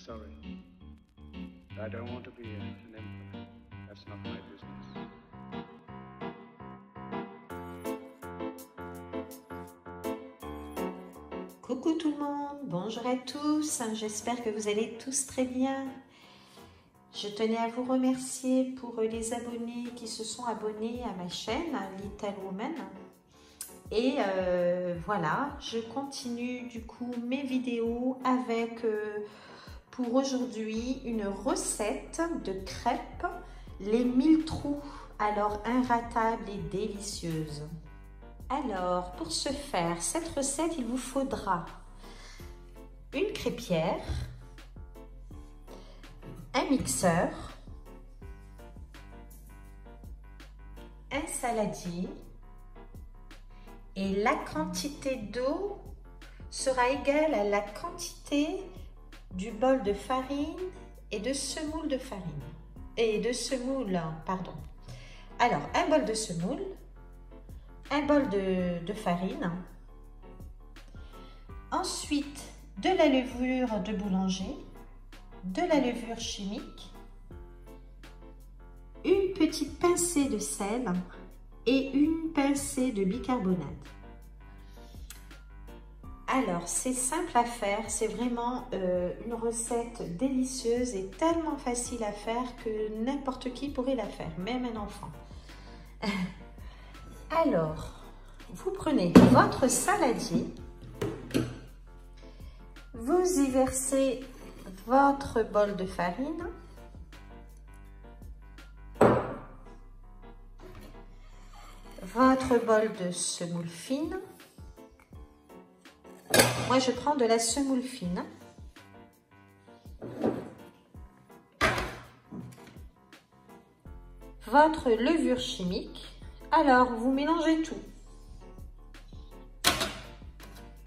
sorry. I don't want to be an emperor. That's not my business. Coucou tout le monde, bonjour à tous, j'espère que vous allez tous très bien. Je tenais à vous remercier pour les abonnés qui se sont abonnés à ma chaîne, Little Woman. Et voilà, je continue du coup mes vidéos avec pour aujourd'hui une recette de crêpes, les 1000 trous, alors inratables et délicieuses. Alors, pour ce faire, cette recette, il vous faudra une crêpière, un mixeur, un saladier et la quantité d'eau sera égale à la quantité du bol de farine et de semoule de farine. Alors, un bol de semoule, un bol de farine, ensuite de la levure de boulanger, de la levure chimique, une petite pincée de sel et une pincée de bicarbonate. Alors c'est simple à faire, c'est vraiment une recette délicieuse et tellement facile à faire que n'importe qui pourrait la faire, même un enfant. Alors, vous prenez votre saladier, vous y versez votre bol de farine, votre bol de semoule fine. Moi, je prends de la semoule fine. Votre levure chimique. Alors, vous mélangez tout.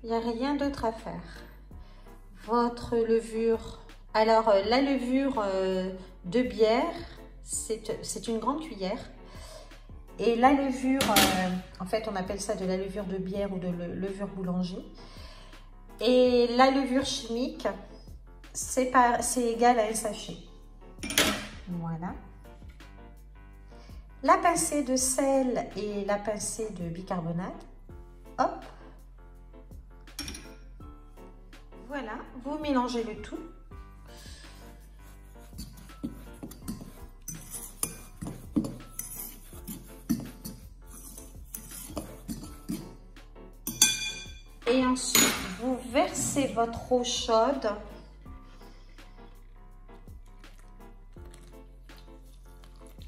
Il n'y a rien d'autre à faire. Votre levure. Alors, la levure de bière, c'est une grande cuillère. Et la levure, en fait, on appelle ça de la levure de bière ou de levure boulanger. Et la levure chimique, c'est égal à un sachet. Voilà. La pincée de sel et la pincée de bicarbonate. Hop. Voilà, vous mélangez le tout. Et ensuite, vous versez votre eau chaude.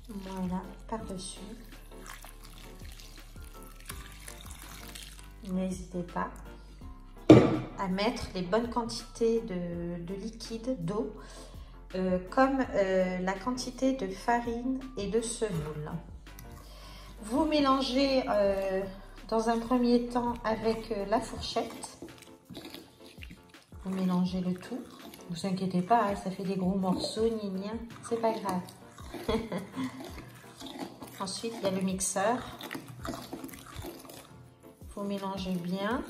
Voilà, par-dessus. N'hésitez pas à mettre les bonnes quantités de liquide, d'eau, comme la quantité de farine et de semoule. Vous mélangez dans un premier temps avec la fourchette. Vous mélangez le tout. Ne vous inquiétez pas, hein, ça fait des gros morceaux, c'est pas grave. Ensuite, il y a le mixeur. Vous mélangez bien.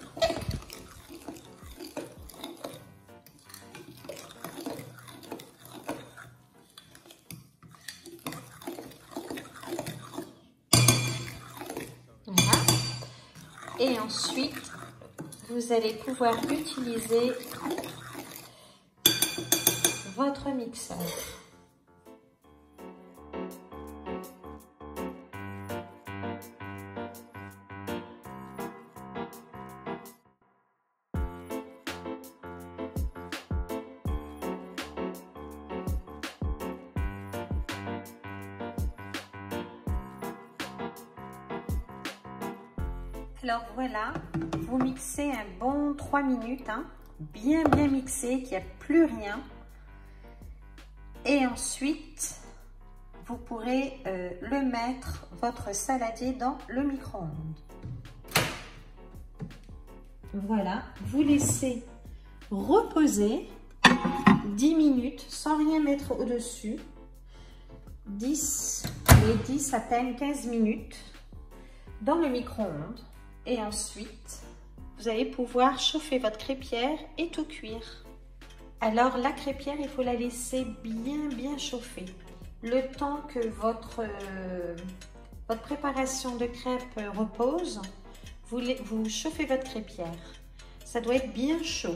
Voilà. Et ensuite, vous allez pouvoir utiliser votre mixeur. Alors voilà, vous mixez un bon 3 minutes, hein, bien mixé, qu'il n'y a plus rien. Et ensuite, vous pourrez le mettre, votre saladier, dans le micro-ondes. Voilà, vous laissez reposer 10 minutes sans rien mettre au-dessus. 10 à peine 15 minutes dans le micro-ondes. Et ensuite, vous allez pouvoir chauffer votre crêpière et tout cuire. Alors la crêpière, il faut la laisser bien chauffer. Le temps que votre préparation de crêpes repose, vous chauffez votre crêpière. Ça doit être bien chaud.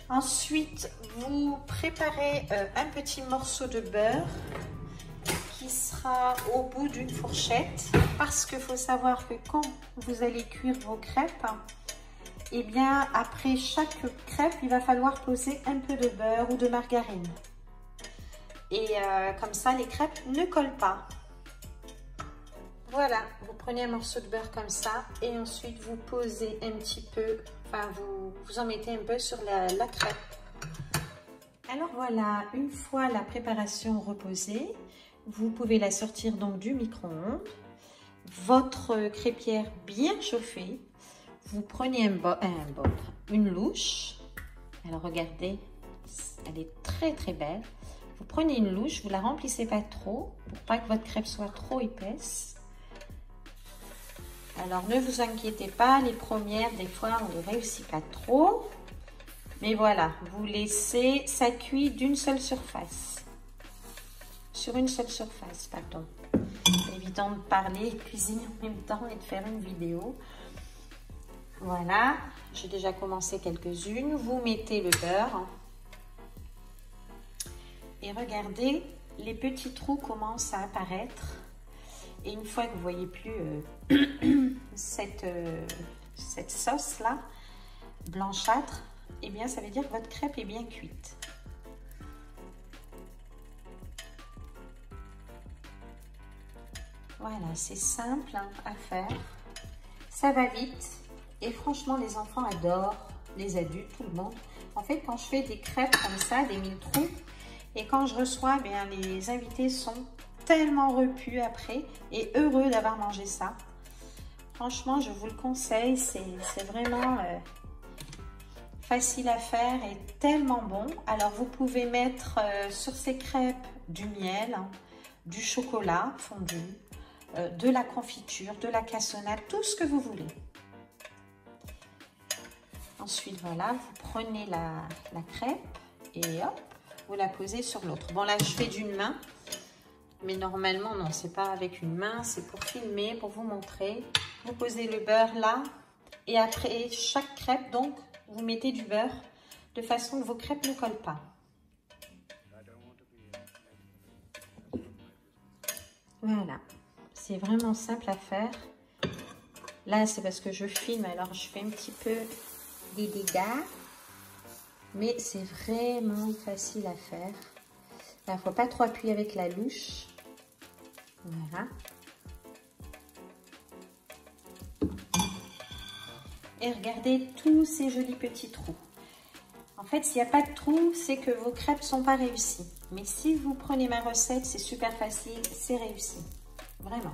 Ensuite, vous préparez un petit morceau de beurre qui sera au bout d'une fourchette, parce qu'il faut savoir que quand vous allez cuire vos crêpes, eh bien après chaque crêpe, il va falloir poser un peu de beurre ou de margarine. Et comme ça, les crêpes ne collent pas. Voilà, vous prenez un morceau de beurre comme ça et ensuite vous posez un petit peu, enfin vous en mettez un peu sur la crêpe. Alors voilà, une fois la préparation reposée, vous pouvez la sortir donc du micro-ondes. Votre crêpière bien chauffée, vous prenez une louche. Alors regardez, elle est très belle. Vous prenez une louche, vous la remplissez pas trop pour pas que votre crêpe soit trop épaisse. Alors ne vous inquiétez pas, les premières, des fois on ne réussit pas trop. Mais voilà, vous laissez, ça cuit d'une seule surface. Sur une seule surface, pardon. C'est évident de parler et de cuisiner en même temps et de faire une vidéo. Voilà, j'ai déjà commencé quelques-unes. Vous mettez le beurre. Et regardez, les petits trous commencent à apparaître. Et une fois que vous voyez plus cette sauce-là, blanchâtre, eh bien, ça veut dire que votre crêpe est bien cuite. Voilà, c'est simple à faire. Ça va vite. Et franchement, les enfants adorent, les adultes, tout le monde. En fait, quand je fais des crêpes comme ça, des mille trous, et quand je reçois, eh bien, les invités sont tellement repus après et heureux d'avoir mangé ça. Franchement, je vous le conseille, c'est vraiment facile à faire et tellement bon. Alors, vous pouvez mettre sur ces crêpes du miel, du chocolat fondu, de la confiture, de la cassonade, tout ce que vous voulez. Ensuite, voilà, vous prenez la crêpe et hop, vous la posez sur l'autre. Bon, là, je fais d'une main. Mais normalement, non, c'est pas avec une main, c'est pour filmer, pour vous montrer. Vous posez le beurre là et après chaque crêpe, donc, vous mettez du beurre de façon que vos crêpes ne collent pas. Voilà, c'est vraiment simple à faire. Là, c'est parce que je filme, alors je fais un petit peu des dégâts. Mais c'est vraiment facile à faire. Il ne faut pas trop appuyer avec la louche. Voilà. Et regardez tous ces jolis petits trous. En fait, s'il n'y a pas de trous, c'est que vos crêpes ne sont pas réussies. Mais si vous prenez ma recette, c'est super facile, c'est réussi. Vraiment.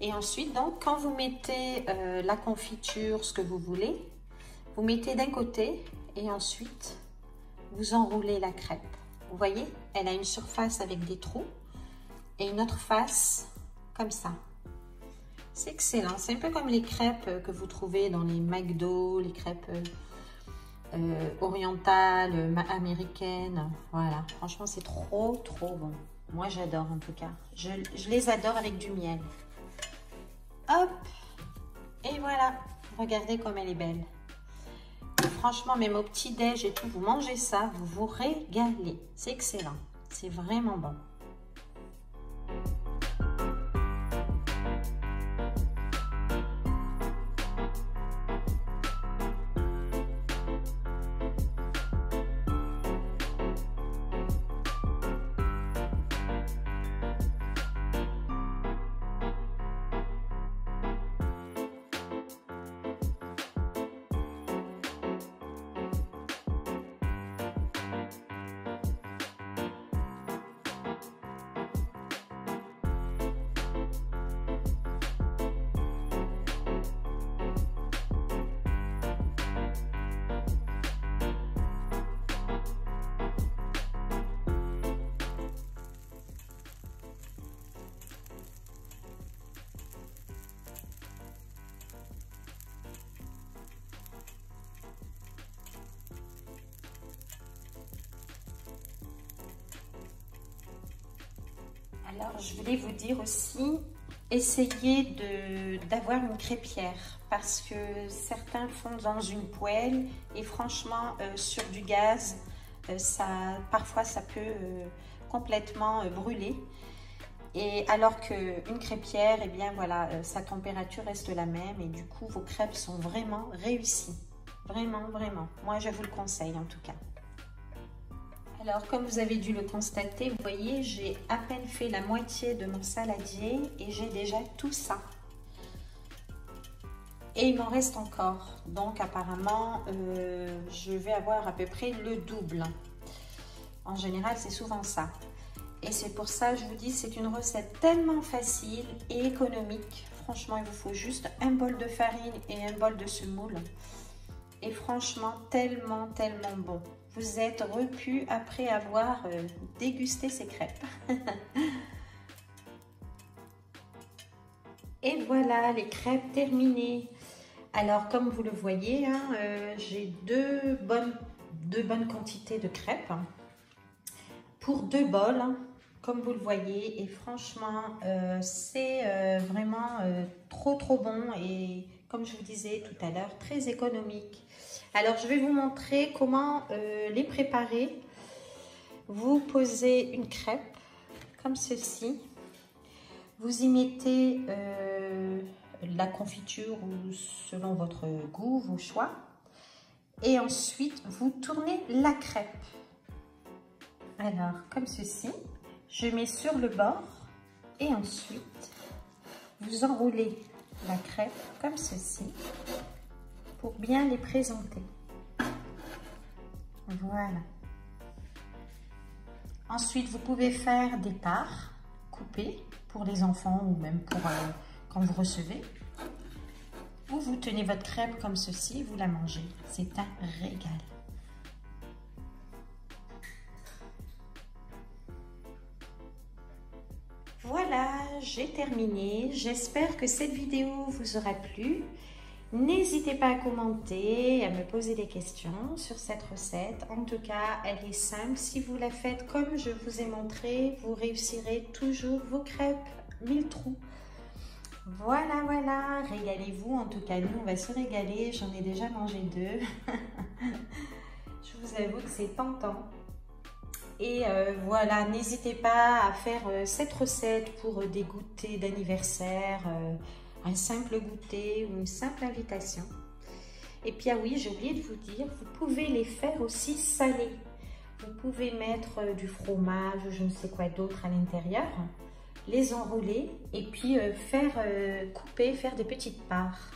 Et ensuite, donc, quand vous mettez la confiture, ce que vous voulez, vous mettez d'un côté et ensuite, vous enroulez la crêpe. Vous voyez, elle a une surface avec des trous et une autre face comme ça. C'est excellent. C'est un peu comme les crêpes que vous trouvez dans les McDo, les crêpes orientales, américaines. Voilà, franchement, c'est trop bon. Moi, j'adore en tout cas. Je les adore avec du miel. Hop, et voilà, regardez comme elle est belle. Et franchement, même au petit-déj et tout, vous mangez ça, vous vous régalez. C'est excellent, c'est vraiment bon. Alors, je voulais vous dire aussi, essayez d'avoir une crêpière parce que certains font dans une poêle et franchement, sur du gaz, parfois ça peut complètement brûler. Et alors qu'une crêpière, eh bien voilà, sa température reste la même et du coup, vos crêpes sont vraiment réussies. Vraiment, vraiment. Moi, je vous le conseille en tout cas. Alors, comme vous avez dû le constater, vous voyez, j'ai à peine fait la moitié de mon saladier et j'ai déjà tout ça. Et il m'en reste encore. Donc, apparemment, je vais avoir à peu près le double. En général, c'est souvent ça. Et c'est pour ça, je vous dis, c'est une recette tellement facile et économique. Franchement, il vous faut juste un bol de farine et un bol de semoule. Et franchement, tellement, tellement bon. Vous êtes repu après avoir dégusté ces crêpes. Et voilà, les crêpes terminées. Alors, comme vous le voyez, hein, j'ai deux bonnes quantités de crêpes pour 2 bols, hein, comme vous le voyez. Et franchement, c'est vraiment trop bon et comme je vous disais tout à l'heure, très économique. Alors, je vais vous montrer comment les préparer. Vous posez une crêpe comme ceci. Vous y mettez la confiture ou selon votre goût, vos choix. Et ensuite, vous tournez la crêpe. Alors, comme ceci. Je mets sur le bord et ensuite, vous enroulez la crêpe comme ceci pour bien les présenter. Voilà. Ensuite, vous pouvez faire des parts coupées pour les enfants ou même pour quand vous recevez. Ou vous tenez votre crêpe comme ceci, vous la mangez. C'est un régal. Voilà, j'ai terminé. J'espère que cette vidéo vous aura plu. N'hésitez pas à commenter, à me poser des questions sur cette recette. En tout cas, elle est simple. Si vous la faites comme je vous ai montré, vous réussirez toujours vos crêpes 1000 trous. Voilà, voilà. Régalez-vous. En tout cas, nous, on va se régaler. J'en ai déjà mangé 2. Je vous avoue que c'est tentant. Et voilà, n'hésitez pas à faire cette recette pour des goûters d'anniversaire, un simple goûter ou une simple invitation. Et puis, ah oui, j'ai oublié de vous dire, vous pouvez les faire aussi salés. Vous pouvez mettre du fromage ou je ne sais quoi d'autre à l'intérieur, les enrouler et puis couper, faire des petites parts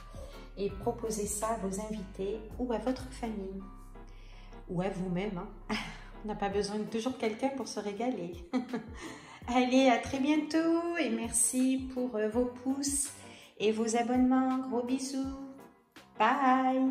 et proposer ça à vos invités ou à votre famille ou à vous-même. Hein. On n'a pas besoin de toujours quelqu'un pour se régaler. Allez, à très bientôt et merci pour vos pouces et vos abonnements. Gros bisous. Bye.